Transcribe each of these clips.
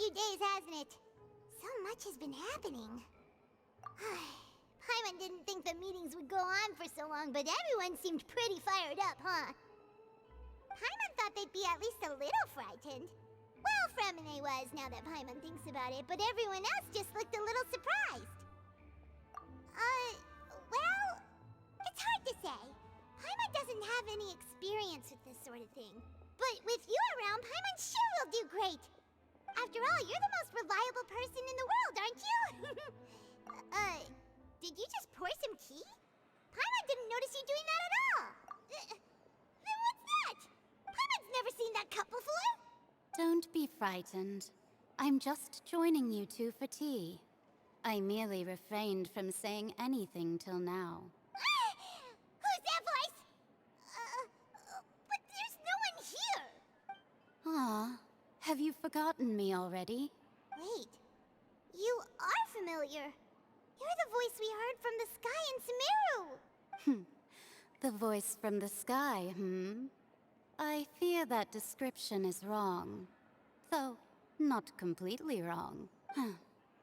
few days, hasn't it? So much has been happening. Paimon didn't think the meetings would go on for so long, but everyone seemed pretty fired up, huh? Paimon thought they'd be at least a little frightened. Well, Fremine was, now that Paimon thinks about it, but everyone else just looked a little surprised. Well, it's hard to say. Paimon doesn't have any experience with this sort of thing. But with you around, Paimon sure will do great. After all, you're the most reliable person in the world, aren't you? Did you just pour some tea? Paimon didn't notice you doing that at all. Then what's that? Paimon's never seen that cup before. Don't be frightened. I'm just joining you two for tea. I merely refrained from saying anything till now. Who's that voice? But there's no one here. Ah, have you forgotten me already? Wait, you are familiar. You're the voice we heard from the sky in Sumeru. The voice from the sky, I fear that description is wrong. Though, not completely wrong.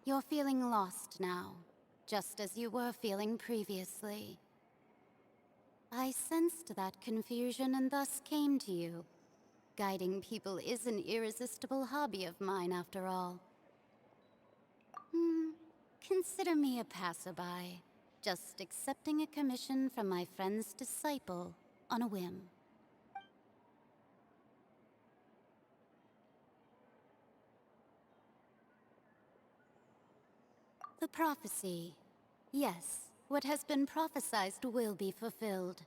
You're feeling lost now, just as you were feeling previously. I sensed that confusion and thus came to you. Guiding people is an irresistible hobby of mine, after all. Consider me a passerby, just accepting a commission from my friend's disciple on a whim. The prophecy. Yes, what has been prophesied will be fulfilled.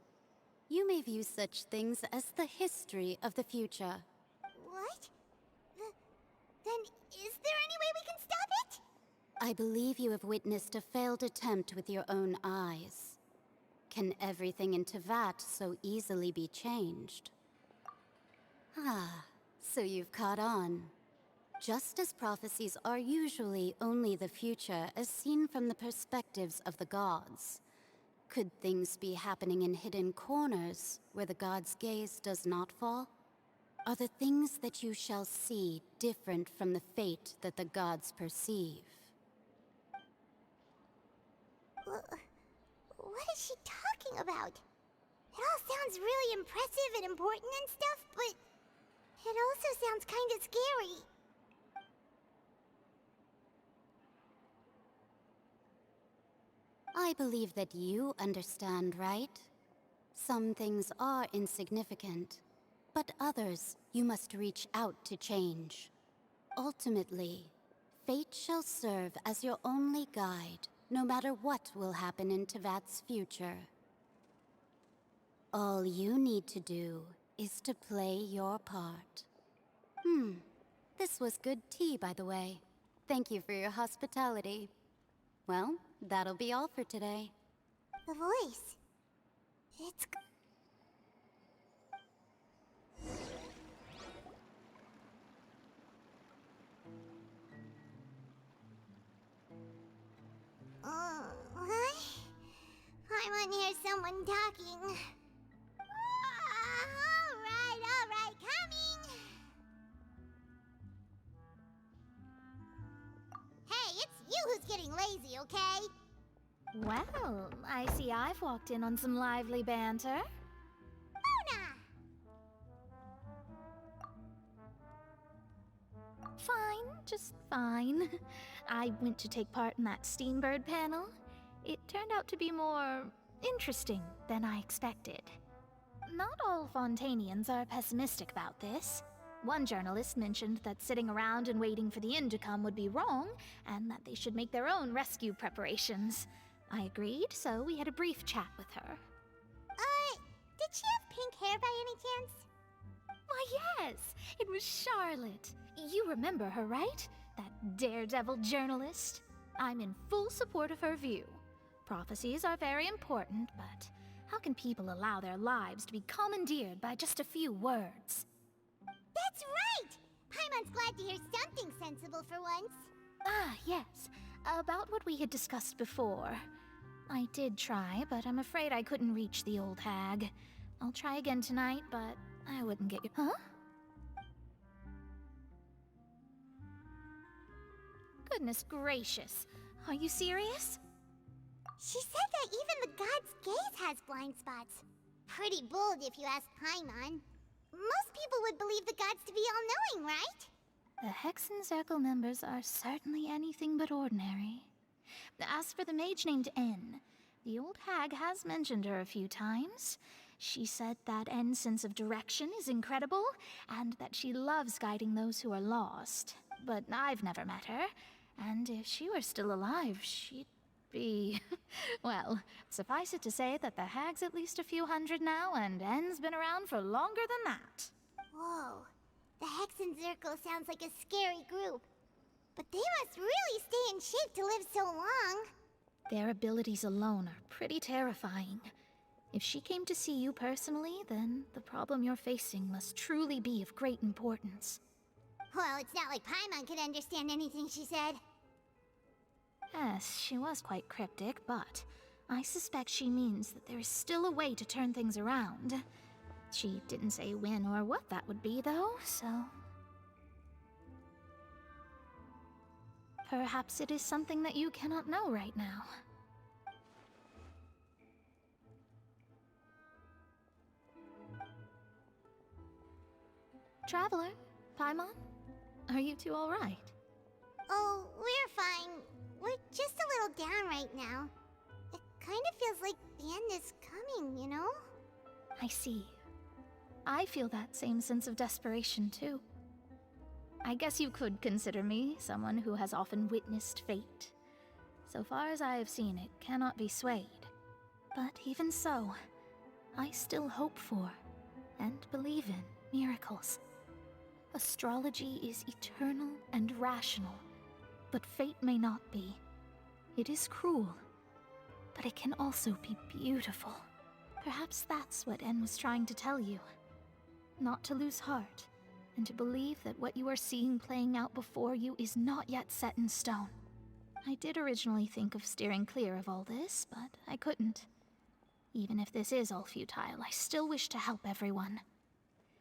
You may view such things as the history of the future. What? Then is there any way we can stop it? I believe you have witnessed a failed attempt with your own eyes. Can everything in Teyvat so easily be changed? Ah, so you've caught on. Just as prophecies are usually only the future as seen from the perspectives of the gods, could things be happening in hidden corners where the gods' gaze does not fall? Are the things that you shall see different from the fate that the gods perceive? What is she talking about? It all sounds really impressive and important and stuff, but it also sounds kind of scary. I believe that you understand, right? Some things are insignificant, but others you must reach out to change. Ultimately, fate shall serve as your only guide, no matter what will happen in Teyvat's future. All you need to do is to play your part. This was good tea, by the way. Thank you for your hospitality. Well, that'll be all for today. The voice. It's... what? I want to hear someone talking. All right, coming! Hey, it's you who's getting lazy, okay? Well, I see I've walked in on some lively banter. Mona! Fine, just fine. I went to take part in that Steambird panel. It turned out to be more interesting than I expected. Not all Fontanians are pessimistic about this. One journalist mentioned that sitting around and waiting for the end to come would be wrong, and that they should make their own rescue preparations. I agreed, so we had a brief chat with her. Did she have pink hair by any chance? Why, yes! It was Charlotte. You remember her, right? That daredevil journalist? I'm in full support of her view. Prophecies are very important, but how can people allow their lives to be commandeered by just a few words? That's right! Paimon's glad to hear something sensible for once. Ah, yes. About what we had discussed before. I did try, but I'm afraid I couldn't reach the old hag. I'll try again tonight, but I wouldn't get you... Huh? Goodness gracious. Are you serious? She said that even the god's gaze has blind spots. Pretty bold if you ask Paimon. Most people would believe the gods to be all-knowing, right? The Hexenzirkel members are certainly anything but ordinary. As for the mage named N, the old hag has mentioned her a few times. She said that N's sense of direction is incredible, and that she loves guiding those who are lost. But I've never met her, and if she were still alive, she'd be... well, suffice it to say that the hag's at least a few hundred now, and N's been around for longer than that. Whoa. The Hexenzirkel sounds like a scary group. But they must really stay in shape to live so long. Their abilities alone are pretty terrifying. If she came to see you personally, then the problem you're facing must truly be of great importance. Well, it's not like Paimon could understand anything she said. Yes, she was quite cryptic, but I suspect she means that there is still a way to turn things around. She didn't say when or what that would be, though, so... perhaps it is something that you cannot know right now. Traveler, Paimon, are you two all right? Oh, we're fine. We're just a little down right now. It kind of feels like the end is coming, you know? I see. I feel that same sense of desperation, too. I guess you could consider me someone who has often witnessed fate. So far as I have seen, it cannot be swayed. But even so, I still hope for, and believe in, miracles. Astrology is eternal and rational, but fate may not be. It is cruel, but it can also be beautiful. Perhaps that's what En was trying to tell you. Not to lose heart, and to believe that what you are seeing playing out before you is not yet set in stone. I did originally think of steering clear of all this, but I couldn't. Even if this is all futile, I still wish to help everyone.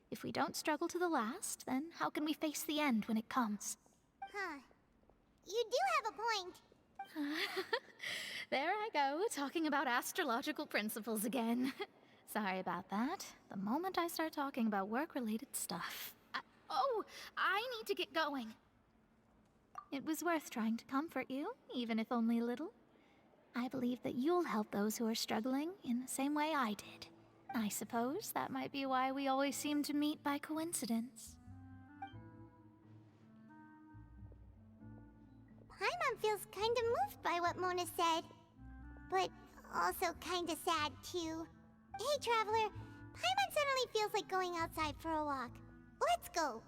If we don't struggle to the last, then how can we face the end when it comes? Huh. You do have a point. There I go, talking about astrological principles again. Sorry about that. The moment I start talking about work-related stuff... I need to get going. It was worth trying to comfort you, even if only a little. I believe that you'll help those who are struggling in the same way I did. I suppose that might be why we always seem to meet by coincidence. Paimon feels kinda moved by what Mona said. But also kinda sad, too. Hey, Traveler. Paimon suddenly feels like going outside for a walk. Let's go.